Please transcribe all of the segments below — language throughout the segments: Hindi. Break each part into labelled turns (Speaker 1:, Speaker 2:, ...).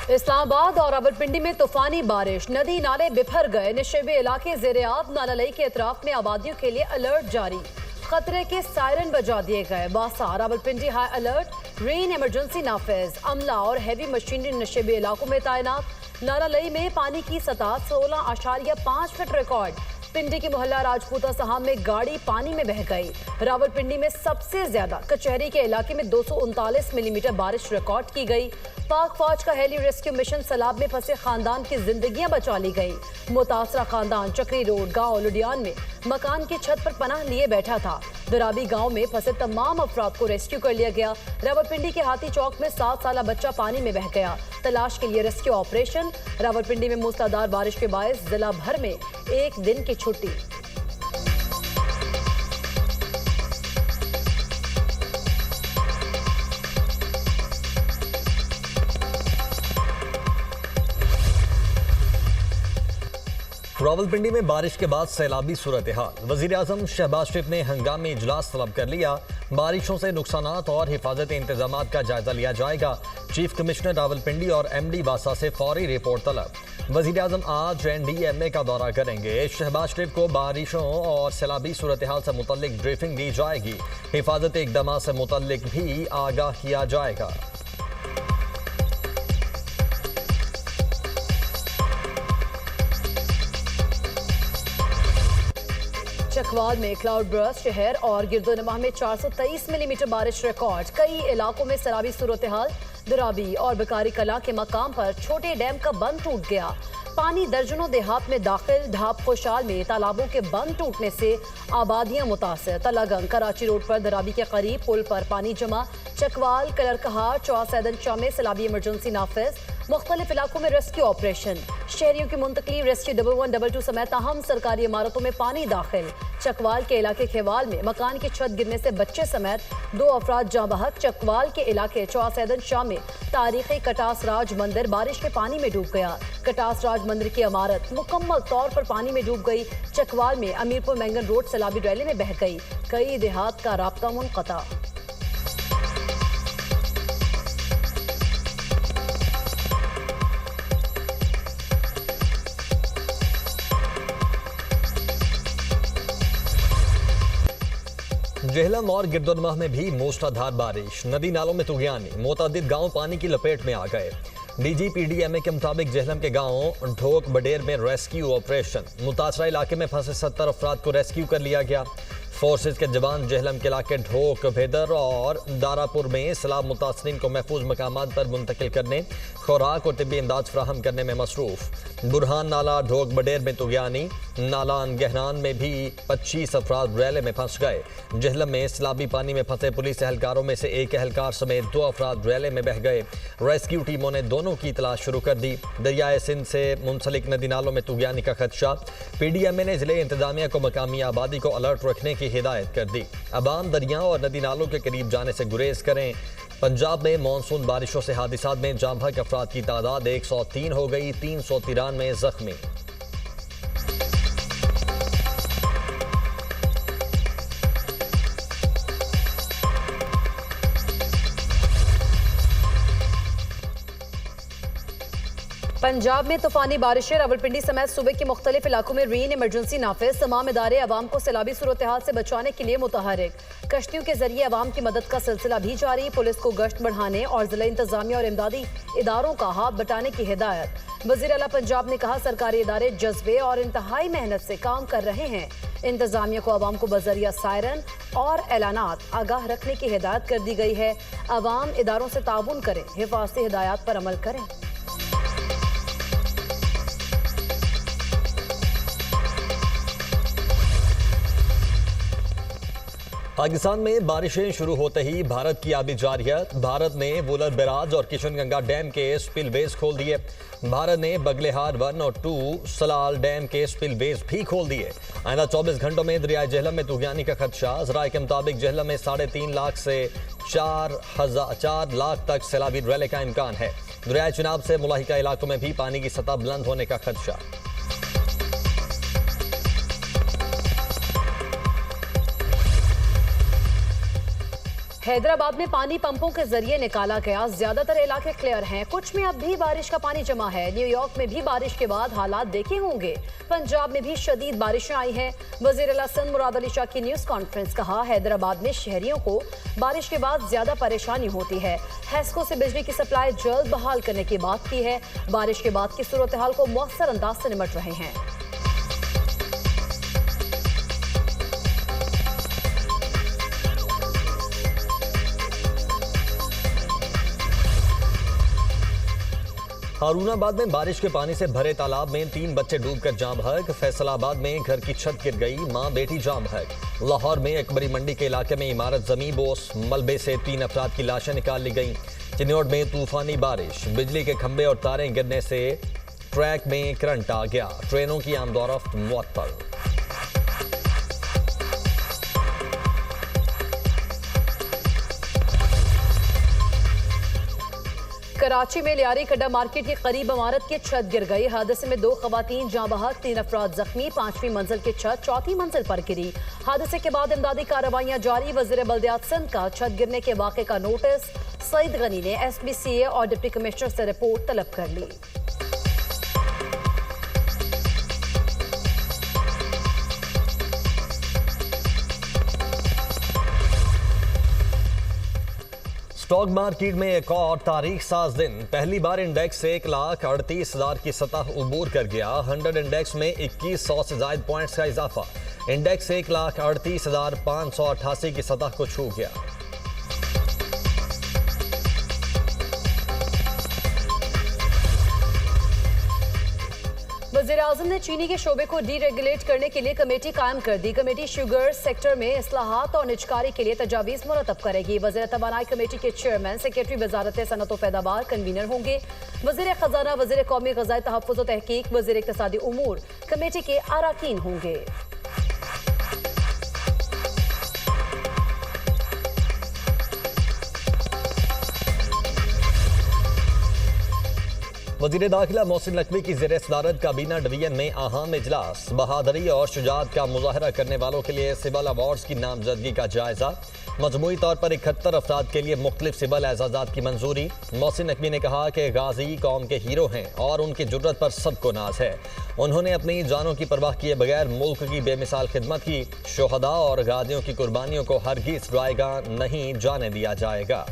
Speaker 1: इस्लामाबाद और रावलपिंडी में तूफानी बारिश, नदी नाले बिफर गए। निशेबे इलाके ज़ेरे-आब, नालालई के अतराफ में आबादियों के लिए अलर्ट जारी। खतरे के सायरन बजा दिए गए। वासा Rawalpindi high alert, rain emergency नाफिज। अमला और हैवी मशीनरी निशेबे इलाकों में तैनात। नालालई में पानी की सतह 16.5 फीट रिकॉर्ड। पिंडी के मोहल्ला राजपूता साहब में गाड़ी पानी में बह गई। रावलपिंडी में सबसे ज्यादा कचहरी के इलाके में 239 मिलीमीटर बारिश रिकॉर्ड की गई। पाक फौज का हेली रेस्क्यू मिशन सैलाब में फंसे खानदान की जिंदगियां बचा ली गई। मुतासरा खानदान चक्री रोड गांव लुडियान में मकान की छत पर पनाह लिए बैठा था। दुराबी गांव में फंसे तमाम अफराद को रेस्क्यू कर लिया गया। रावलपिंडी के हाथी चौक में 7 साल बच्चा पानी में बह गया। तलाश के लिए रेस्क्यू ऑपरेशन। रावलपिंडी में मूसलाधार बारिश के बायस जिला भर में एक दिन की छुट्टी।
Speaker 2: रावलपिंडी में बारिश के बाद सैलाबी सूरत हाल। वजीर आजम शहबाज शरीफ ने हंगामी इजलास तलब कर लिया। बारिशों से नुकसानात और हिफाजती इंतजाम का जायजा लिया जाएगा। चीफ कमिश्नर रावलपिंडी और MD वासा से फौरी रिपोर्ट तलब। वजीर आजम आज NDMA का दौरा करेंगे। शहबाज शरीफ को बारिशों और सैलाबी सूरत हाल से मुतल्लिक ब्रीफिंग दी जाएगी। हिफाजती इकदाम से मुतल्लिक भी आगाह किया जाएगा।
Speaker 1: चकवाल में क्लाउड बर्स्ट, शहर और गिरदोनवाह में 423 मिलीमीटर बारिश रिकॉर्ड। कई इलाकों में सैलाबी सूरत हाल। दुराबी और बकारी कला के मकाम पर छोटे डैम का बंद टूट गया। पानी दर्जनों देहात में दाखिल। ढाब खुशाल में तालाबों के बंद टूटने से आबादियां मुतासर। तलागंग कराची रोड पर दराबी के करीब पुल पर पानी जमा। चकवाल कलरकहार चौसैदन शाह में सैलाबी इमरजेंसी नाफिज। मुख्तलिफ इलाकों में रेस्क्यू ऑपरेशन। शहरियों की मुंतकली। रेस्क्यू 1122 समेत अहम सरकारी इमारतों में पानी दाखिल। चकवाल के इलाके खेवाल में मकान की छत गिरने से बच्चे समेत 2 अफराद जाँ बहक। चकवाल के इलाके चौसैदन शाह में तारीखी कटास राज मंदिर बारिश के पानी में डूब गया। कटास राज मंदिर की इमारत मुकम्मल तौर पर पानी में डूब गई। चकवाल में अमीरपुर मैंगन रोड सैलाबी रैली में बह गई। कई देहात का राब्ता मुनक़ता।
Speaker 2: जेहलम और गिरदोनवाह में भी मूसलाधार बारिश। नदी नालों में तुगयानी। मुतअद्दिद गांव पानी की लपेट में आ गए। DGPDMA के मुताबिक जेहलम के गांव ढोक बडेर में रेस्क्यू ऑपरेशन। मुतासरा इलाके में फंसे 70 अफराद को रेस्क्यू कर लिया गया। फोर्सेज के जवान जेहलम के इलाके ढोक भेदर और दारापुर में सैलाब मुतासरीन को महफूज मकामात पर मुंतकिल करने, खुराक और तिब्बी इमदाद फराहम करने में मसरूफ। बुरहान नाला ढोक बडेर में तुगयानी। नालान गहनान में भी 25 अफराद रैले में फंस गए। जेहलम में सैलाबी पानी में फंसे पुलिस एहलकारों में से एक एहलकार समेत 2 अफराद रैले में बह गए। रेस्क्यू टीमों ने दोनों की तलाश शुरू कर दी। दरियाए सिंध से मुंसलिक नदी नालों में तुगयानी का खदशा। PDMA ने जिले इंतजामिया को मकामी आबादी को अलर्ट रखने की हिदायत कर दी। अवाम दरियाओं और नदी नालों के करीब जाने से गुरेज करें। पंजाब में मानसून बारिशों से हादिसात में जाँ बहक अफराद की तादाद 103 हो गई। 393 जख्मी।
Speaker 1: पंजाब में तूफानी बारिशें। रावलपिंडी समेत सूबे के मुख्तलिफ इलाकों में रेन इमरजेंसी नाफिज। तमाम इदारे अवाम को सैलाबी सूरत हाल से बचाने के लिए मुतहरिक। कश्तियों के जरिए अवाम की मदद का सिलसिला भी जारी। पुलिस को गश्त बढ़ाने और जिला इंतजामिया और इमदादी इदारों का हाथ बटाने की हिदायत। वज़ीर आला पंजाब ने कहा, सरकारी इदारे जज्बे और इंतहाई मेहनत से काम कर रहे हैं। इंतजामिया को अवाम को बजरिया सायरन और ऐलानात आगाह रखने की हिदायत कर दी गई है। अवाम इदारों से ताउन करें, हिफाजती हिदायत पर अमल करें।
Speaker 2: पाकिस्तान में बारिशें शुरू होते ही भारत की आबी जारियत। भारत ने वुलर बैराज और किशनगंगा डैम के स्पिलवेज खोल दिए। भारत ने बगलेहार 1 और 2 सलाल डैम के स्पिलवेज भी खोल दिए। आइंदा 24 घंटों में दरियाए जेहलम में तुगयानी का खदशा। ज़राए के मुताबिक जेहलम में 3.5 लाख से 4 लाख तक सैलाबी रैले का इम्कान है। दरियाए चिनाब से मुलाहिका इलाकों में भी पानी की सतह बुलंद होने का खदशा।
Speaker 1: हैदराबाद में पानी पंपों के जरिए निकाला गया, ज्यादातर इलाके क्लियर हैं, कुछ में अब भी बारिश का पानी जमा है। न्यूयॉर्क में भी बारिश के बाद हालात देखे होंगे। पंजाब में भी शदीद बारिशें आई हैं। वजीर आला सिंध मुराद अली शाह की न्यूज कॉन्फ्रेंस, कहा हैदराबाद में शहरियों को बारिश के बाद ज्यादा परेशानी होती है। हैस्को से बिजली की सप्लाई जल्द बहाल करने की बात की है। बारिश के बाद की सूरत हाल को मौसर अंदाज से निपट रहे हैं।
Speaker 2: हारूनाबाद में बारिश के पानी से भरे तालाब में 3 बच्चे डूबकर जाम बहक। फैसलाबाद में घर की छत गिर गई, मां बेटी जाम बहक। लाहौर में अकबरी मंडी के इलाके में इमारत जमी बोस, मलबे से 3 अफराद की लाशें निकाल ली गईं। चिन्नौर में तूफानी बारिश, बिजली के खंभे और तारें गिरने से ट्रैक में करंट आ गया। ट्रेनों की आमदोरफ्त मुअत्तल।
Speaker 1: कराची में लियारी खड्डा मार्केट के करीब इमारत की छत गिर गई। हादसे में 2 खवातीन जाँ बहक, 3 अफराद जख्मी। 5वीं मंजिल की छत 4थी मंजिल पर गिरी। हादसे के बाद इमदादी कार्रवाइयां जारी। वजीर बल्दियात सिंध का छत गिरने के वाक़े का नोटिस। सईद गनी ने SBCA और डिप्टी कमिश्नर से रिपोर्ट तलब कर ली।
Speaker 2: स्टॉक मार्केट में एक और तारीख साज दिन। पहली बार इंडेक्स 1,38,000 की सतह उबूर कर गया। 100 इंडेक्स में 2100 से ज्यादा पॉइंट्स का इजाफा। इंडेक्स 1,38,588 की सतह को छू गया।
Speaker 1: वज़ीर आज़म ने चीनी के शोबे को डीरेगुलेट करने के लिए कमेटी कायम कर दी। कमेटी शुगर सेक्टर में इस्लाहात और निजकारी के लिए तजावीज़ मुरतब करेगी। वज़ीर तवानाई कमेटी के चेयरमैन सेक्रेटरी वजारत सनअत व पैदावार कन्वीनर होंगे। वज़ीर खजाना, वज़ीर कौमी ग़ज़ाई तहफ़्फ़ुज़ व तहक़ीक़, वज़ीर इक़्तिसादी उमूर कमेटी के अराकीन होंगे।
Speaker 2: वज़ीर दाखिला मोहसिन नकवी की ज़ेर सदारत काबीना डिवीजन में अहम इजलास। बहादुरी और शुजाअत का मुजाहरा करने वालों के लिए सिविल अवार्ड्स की नामजदगी का जायजा। मजमूई तौर पर 71 अफराद के लिए मुख्तलिफ सिविल एजाज़ात की मंजूरी। मोहसिन नकवी ने कहा कि गाजी कौम के हीरो हैं और उनकी जुर्रत पर सबको नाज है। उन्होंने अपनी जानों की परवाह किए बगैर मुल्क की बेमिसाल खिदमत की। शोहदा और गाजियों की कुर्बानियों को हरगिज़ जायगा नहीं जाने दिया जाएगा।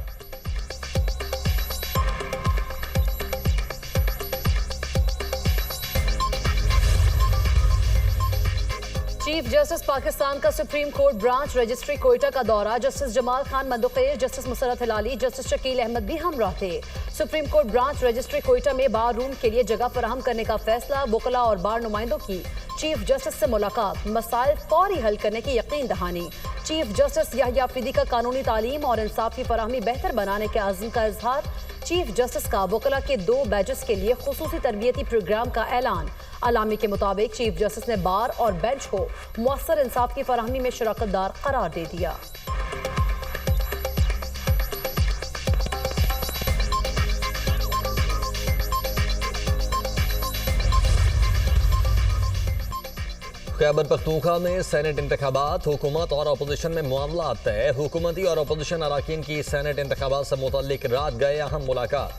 Speaker 1: चीफ जस्टिस पाकिस्तान का supreme court branch registry Quetta का दौरा। Justice Jamal Khan Mandokhail, justice Musarrat Hilali, justice Shakeel Ahmed भी हमराह थे। Supreme court branch registry Quetta में बार रूम के लिए जगह फराहम करने का फैसला। वकला और बार नुमाइंदों की चीफ जस्टिस से मुलाकात, मसाइल फौरी हल करने की यकीन दहानी। चीफ जस्टिस याहिया अफरीदी का कानूनी तालीम और इंसाफ की फराहमी बेहतर बनाने के अज़्म का इजहार। चीफ जस्टिस का वकला के 2 बैचेस के लिए खुसूसी तरबियती प्रोग्राम का ऐलान। अलामी के मुताबिक चीफ जस्टिस ने बार और बेंच को मुअस्सर इंसाफ की फराहमी में शराकतदार करार दे दिया।
Speaker 2: खैबर पख्तूनख्वा में सेनेट इंतखाबात, हुकूमत और अपोजिशन में मामला तय। हुकूमती और अपोजिशन अराकीन की सेनेट इंतखाबात से मुतल्लिक रात गए अहम मुलाकात।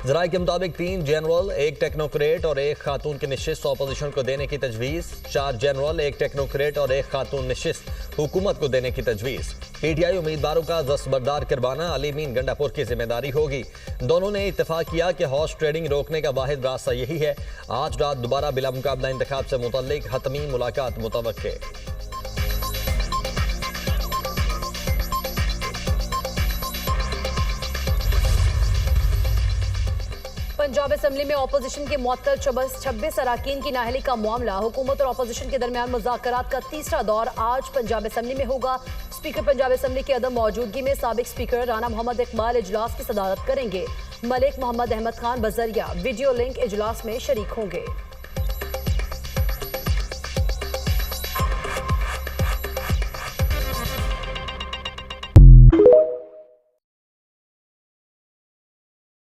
Speaker 2: ज़राए के मुताबिक 3 जनरल, 1 टेक्नोक्रेट और 1 खातून की नशिस्त अपोजिशन को देने की तजवीज़। 4 जनरल, 1 टेक्नोक्रेट और 1 खातून नशिस्त हुकूमत को देने की तजवीज़। PTI उम्मीदवारों का दस्तबरदार करवाना अली मीन गंडापुर की जिम्मेदारी होगी। दोनों ने इत्तेफाक किया कि हॉर्स ट्रेडिंग रोकने का वाहिद रास्ता यही है। आज रात दोबारा बिला मुकाबला इंतखाब से मुतल्लिक हतमी मुलाकात मुतवक्के।
Speaker 1: पंजाब असेंबली में अपोजिशन के मुअत्तल 26 अराकीन की नाअहली का मामला। हुकूमत और अपोजिशन के दरमियान मुज़ाकरात का तीसरा दौर आज पंजाब असेंबली में होगा। स्पीकर पंजाब असेंबली की अदम मौजूदगी में साबिक स्पीकर राना मोहम्मद इकबाल इजलास की सदारत करेंगे। मलिक मोहम्मद अहमद खान बजरिया वीडियो लिंक इजलास में शरीक होंगे।